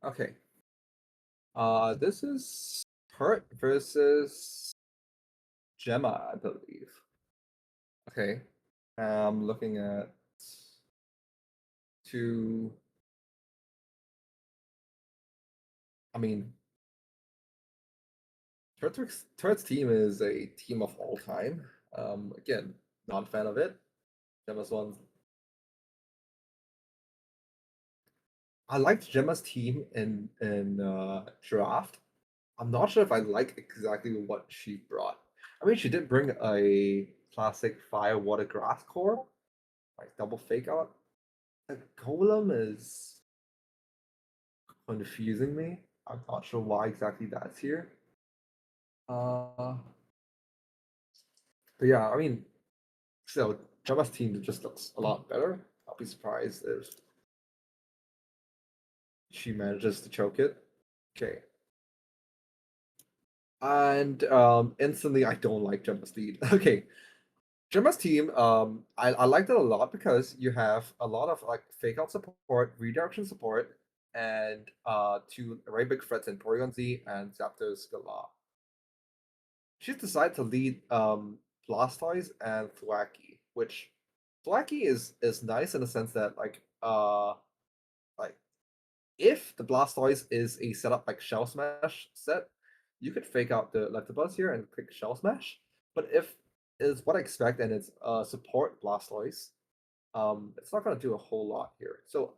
Okay. This is Turt versus Gemma, I believe. Okay. I'm looking at two. I mean, Turt's team is a team of all time. Again, not a fan of it. Gemma's one. I liked Gemma's team in draft. I'm not sure if I like exactly what she brought. I mean, she did bring a classic fire water grass core, like double fake out. The golem is confusing me. I'm not sure why exactly that's here. Uh, but yeah, I mean, so Jabba's team just looks a lot better. I'll be surprised if she manages to choke it. Okay. And instantly, I don't like Jabba's lead. Okay, Gemma's team, I liked it a lot because you have a lot of like fake out support, redirection support, and two very big threats in Porygon Z and Zapdos Galar. She's decided to lead Blastoise and Thwackey, which Thwackey is nice in the sense that like if the Blastoise is a setup like Shell Smash set, you could fake out the Electabuzz here and click Shell Smash. But if is what I expect and it's support Blastoise, it's not gonna do a whole lot here. So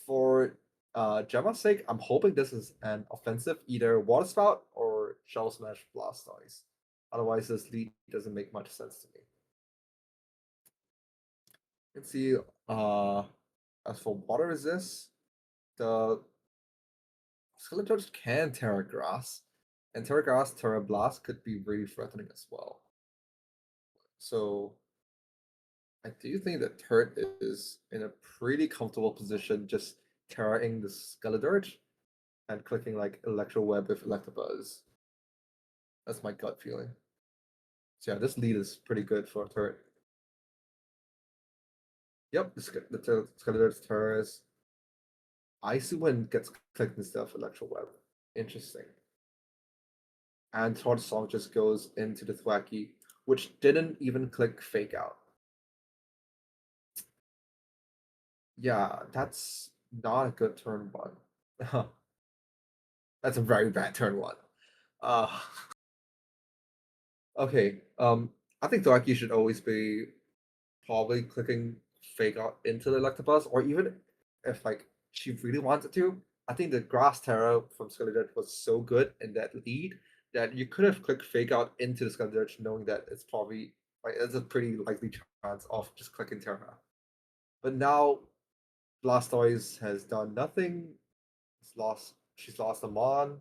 for Gemma's sake, I'm hoping this is an offensive either Water Spout or Shell Smash Blastoise. Otherwise, this lead doesn't make much sense to me. You can see as for water resist, the Skeletor's can Terra Grass, and Terra Grass, Terra Blast could be really threatening as well. So I do think that Turt is in a pretty comfortable position just Terraing the Skeledirge and clicking like Electro Web with Electabuzz. That's my gut feeling. So yeah, this lead is pretty good for Turt. Yep, the Skeledirge Terrace. Icy gets clicked instead of Electro Web. Interesting. And Tort Song just goes into the Thwackey, which didn't even click Fake Out. Yeah, that's not a good turn one. That's a very bad turn one. Uh, okay. I think Thwackey should always be probably clicking Fake Out into the Electabuzz, or even if like she really wanted to. I think the Grass Terra from Skeledirge was so good in that lead that you could have clicked Fake Out into the Skeledirge, knowing that it's probably like it's a pretty likely chance of just clicking Terra. But now Blastoise has done nothing. It's lost. She's lost a Mon.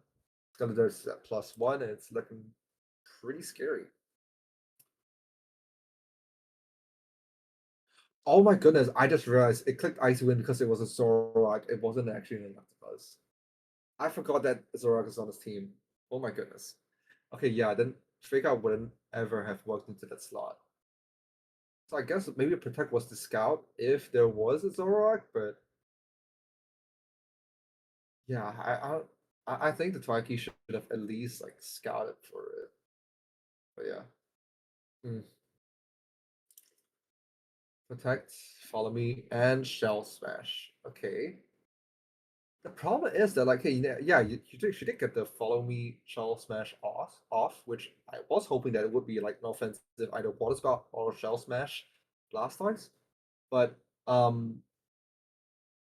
Skeletor's at +1, and it's looking pretty scary. Oh my goodness! I just realized it clicked Icy Wind because it was a Zoroark. It wasn't actually an Electabuzz. I forgot that Zoroark is on his team. Oh my goodness. Okay, yeah, then Fake Out wouldn't ever have worked into that slot. So I guess maybe Protect was the scout if there was a Zoroark, but yeah, I think the Twikey should have at least like scouted for it. But yeah. Mm. Protect, follow me, and shell smash. Okay. The problem is that like, hey, yeah, she did get the follow me shell smash off, which I was hoping that it would be like an offensive either water spout or shell smash Blastoise. But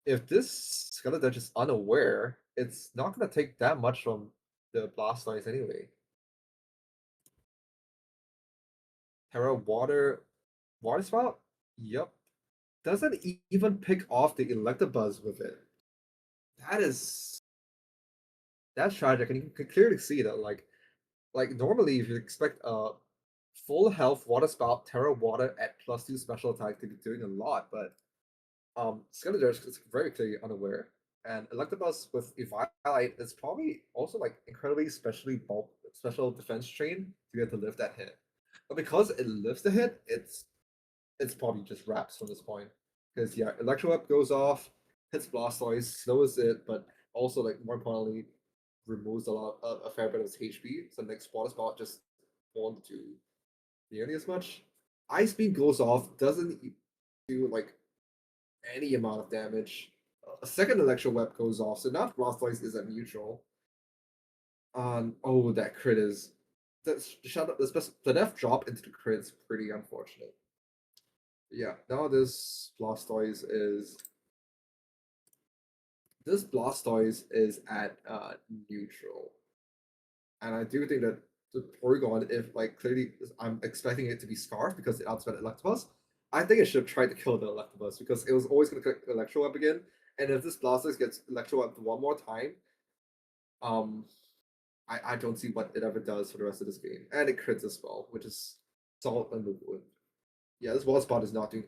if this Skeletor is unaware, it's not gonna take that much from the Blastoise anyway. Terra water spout? Yep. Doesn't even pick off the Electabuzz with it. That is that's tragic, and you can clearly see that like normally if you expect a full health water spout Terra Water at +2 special attack to be doing a lot, but Skeletor is very clearly unaware. And Electabuzz with Eviolite is probably also like incredibly special defense trained to get to lift that hit. But because it lifts the hit, it's probably just wraps from this point. Because yeah, Electro Web goes off, hits Blastoise, slows it, but also like more importantly removes a fair bit of his HP. So next water spout just won't do nearly as much. Ice beam goes off, doesn't do like any amount of damage. A second electro web goes off, so now Blastoise is at neutral. Oh, that crit is the death drop into the crit is pretty unfortunate. Yeah, now this Blastoise is at neutral, and I do think that the Porygon, if like clearly I'm expecting it to be Scarf because it outspeed Electabuzz, I think it should have tried to kill the Electabuzz because it was always going to click Electro Web again, and if this Blastoise gets Electro Web one more time, um, I don't see what it ever does for the rest of this game, and it crits as well, which is salt on the wound. Yeah, this wall spot is not doing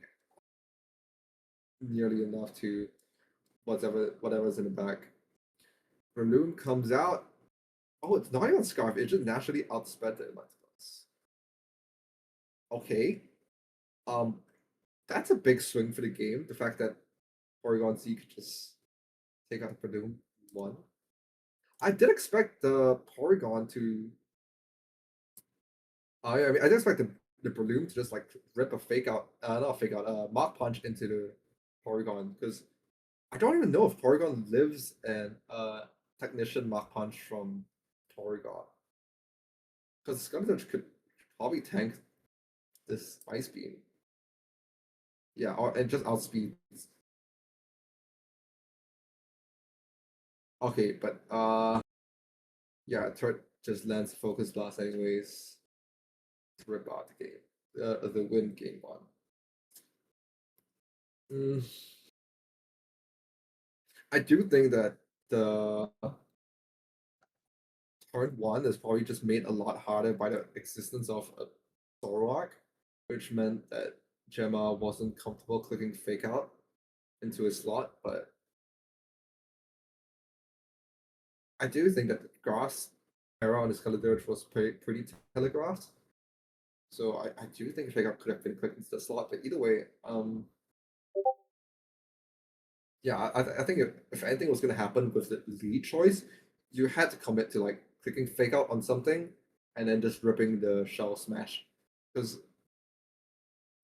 nearly enough to whatever's in the back. Balloon comes out. Oh, it's not even Scarf. It just naturally outsped the Electabuzz. Okay. Um, that's a big swing for the game. The fact that Porygon Z could just take out the Balloon one. I did expect the Porygon to. I mean, I did expect the Balloon to just like rip a fake out, not a fake out, Mach Punch into the Porygon because I don't even know if Porygon lives in Technician Mach Punch from Porygon. Because Skeleton could probably tank this Ice Beam. Yeah, and just outspeed. Okay, but yeah, Turt just lands Focus Blast anyways to rip out the game. The win game one. Mm, I do think that the turn one is probably just made a lot harder by the existence of a Zoroark, which meant that Gemma wasn't comfortable clicking Fake Out into his slot, but I do think that the grass error on the Skeledirge was pretty telegraphed. So I do think Fake Out could have been clicked into the slot, but either way, yeah, I think if anything was going to happen with the lead choice, you had to commit to like clicking Fake Out on something and then just ripping the Shell Smash. Because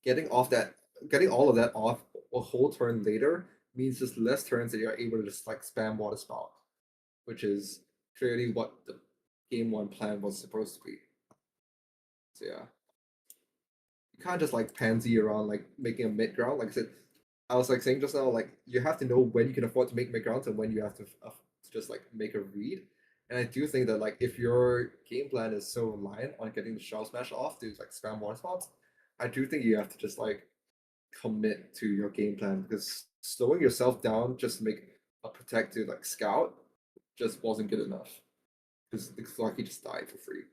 getting all of that off a whole turn later means just less turns that you're able to just like spam Water Spout, which is clearly what the game one plan was supposed to be. So yeah, you can't just like pansy around like making a mid ground. Like I said, I was like saying just now, like you have to know when you can afford to make mid grounds and when you have to just like make a read. And I do think that like if your game plan is so reliant on getting the Shell Smash off to like spam Water Spots, I do think you have to just like commit to your game plan because slowing yourself down just to make a protected like scout just wasn't good enough because it's like he just died for free.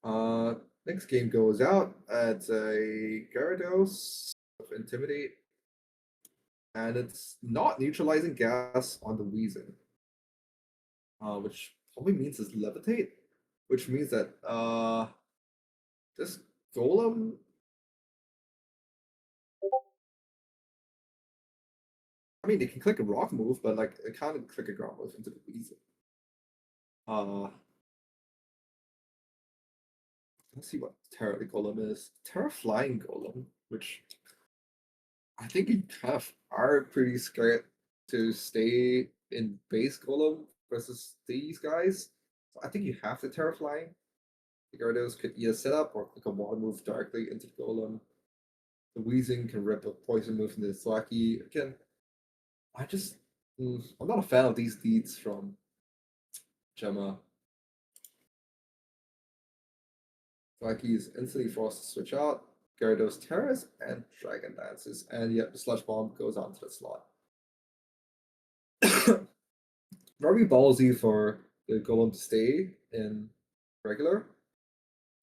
Uh, Next game goes out. It's a Gyarados of Intimidate, and it's not neutralizing gas on the Weezing, which probably means it's Levitate, which means that this Golem. I mean, they can click a rock move, but like it can't click a ground move into the Weezing. Let's see what Terra Golem is. Terra Flying Golem, which I think you kind of are pretty scared to stay in base Golem versus these guys. So I think you have to Terra Flying. The Gyarados could either set up or click a water move directly into the Golem. The Weezing can rip a poison move into the Thwackey. Again, I just I'm not a fan of these leads from Gemma. Thwackey is instantly forced to switch out. Gyarados Terras and Dragon Dances, and yet the Sludge Bomb goes onto the slot. Very ballsy for the Golem to stay in regular.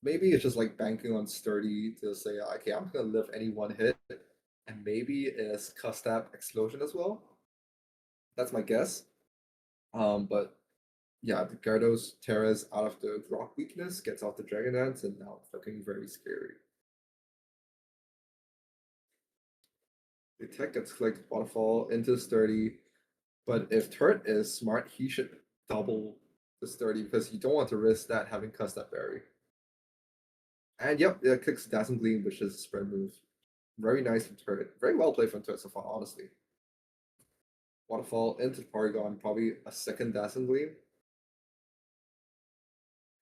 Maybe it's just like banking on Sturdy to say, okay, I'm gonna live any one hit, and maybe it's Custap Explosion as well. That's my guess. But yeah, the Gyarados Terras out of the rock weakness, gets off the Dragon Dance, and now it's looking very scary. The tech gets clicked, waterfall into sturdy. But if Turt is smart, he should double the sturdy because you don't want to risk that having cussed that berry. And yep, it clicks Dazzling Gleam, which is a spread move. Very nice from Turret. Very well played from Turret so far, honestly. Waterfall into Porygon, probably a second Dazzling Gleam.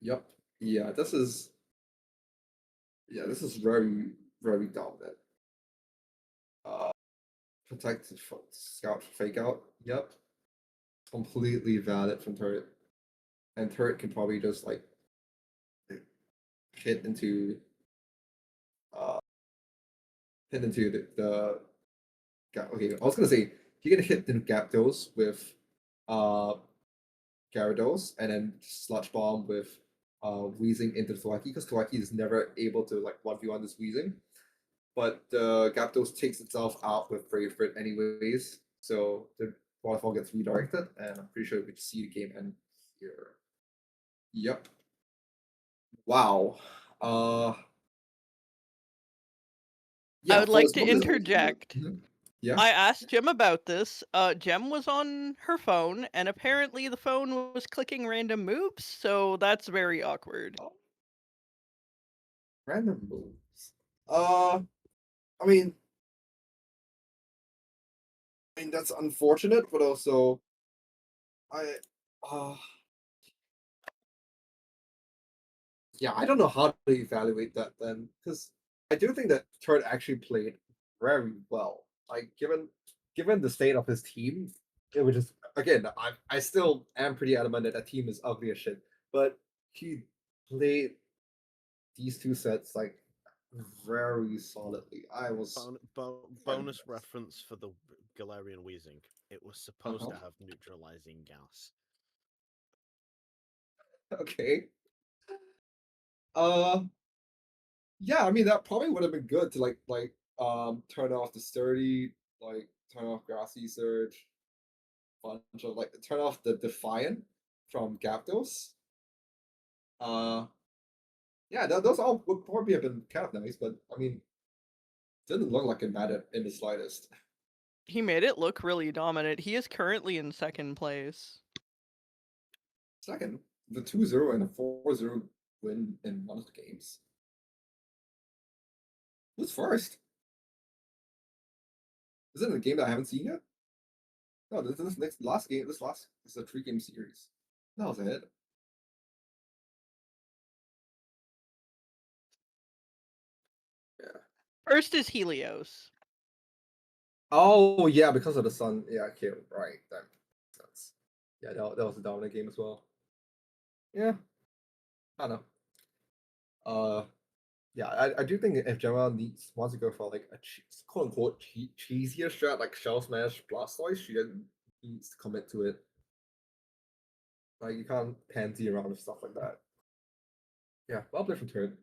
Yep. This is very, very dominant. Uh Protect Scout Fake Out. Yep. Completely valid from Turret. And Turret can probably just like hit into uh the okay, I was gonna say you can hit the Gyarados with uh Gyarados and then Sludge Bomb with Weezing into Thwacky because Thwacky is never able to like 1v1 this Weezing. But Gyarados takes itself out with Brave Bird anyways, so the waterfall gets redirected, and I'm pretty sure we see the game end here. Yep. Wow. I Yeah, would for like as to much as interject. yeah. I asked Gem about this. Gem was on her phone, and apparently the phone was clicking random moves, so that's very awkward. Oh, random moves. I mean, that's unfortunate, but also I uh yeah, I don't know how to evaluate that then, because I do think that Turd actually played very well. Like given the state of his team, it was just again, I still am pretty adamant that that team is ugly as shit. But he played these two sets like very solidly. I was quite Bonus impressed. reference for the Galarian Wheezing. It was supposed Uh-huh. to have neutralizing gas. Okay. Uh yeah, I mean that probably would have been good to turn off the sturdy, like turn off grassy surge, bunch of like turn off the defiant from Gyarados. Uh yeah, those all would probably have been kind of nice, but I mean didn't look like it mattered in the slightest. He made it look really dominant. He is currently in second place. Second, the 2-0 and a 4-0 win in one of the games. Who's first? Is it in a game that I haven't seen yet? No, this next last game. This is a 3-game series. That was it. Yeah. First is Helios. Oh yeah, because of the sun. Yeah, okay, right. That makes sense. Yeah, that was a dominant game as well. Yeah, I don't know. Yeah, I do think if Gemma wants to go for like a quote unquote cheesier strat like Shell Smash Blastoise, she needs to commit to it. Like you can't pansy around with stuff like that. Yeah, well played from Turret.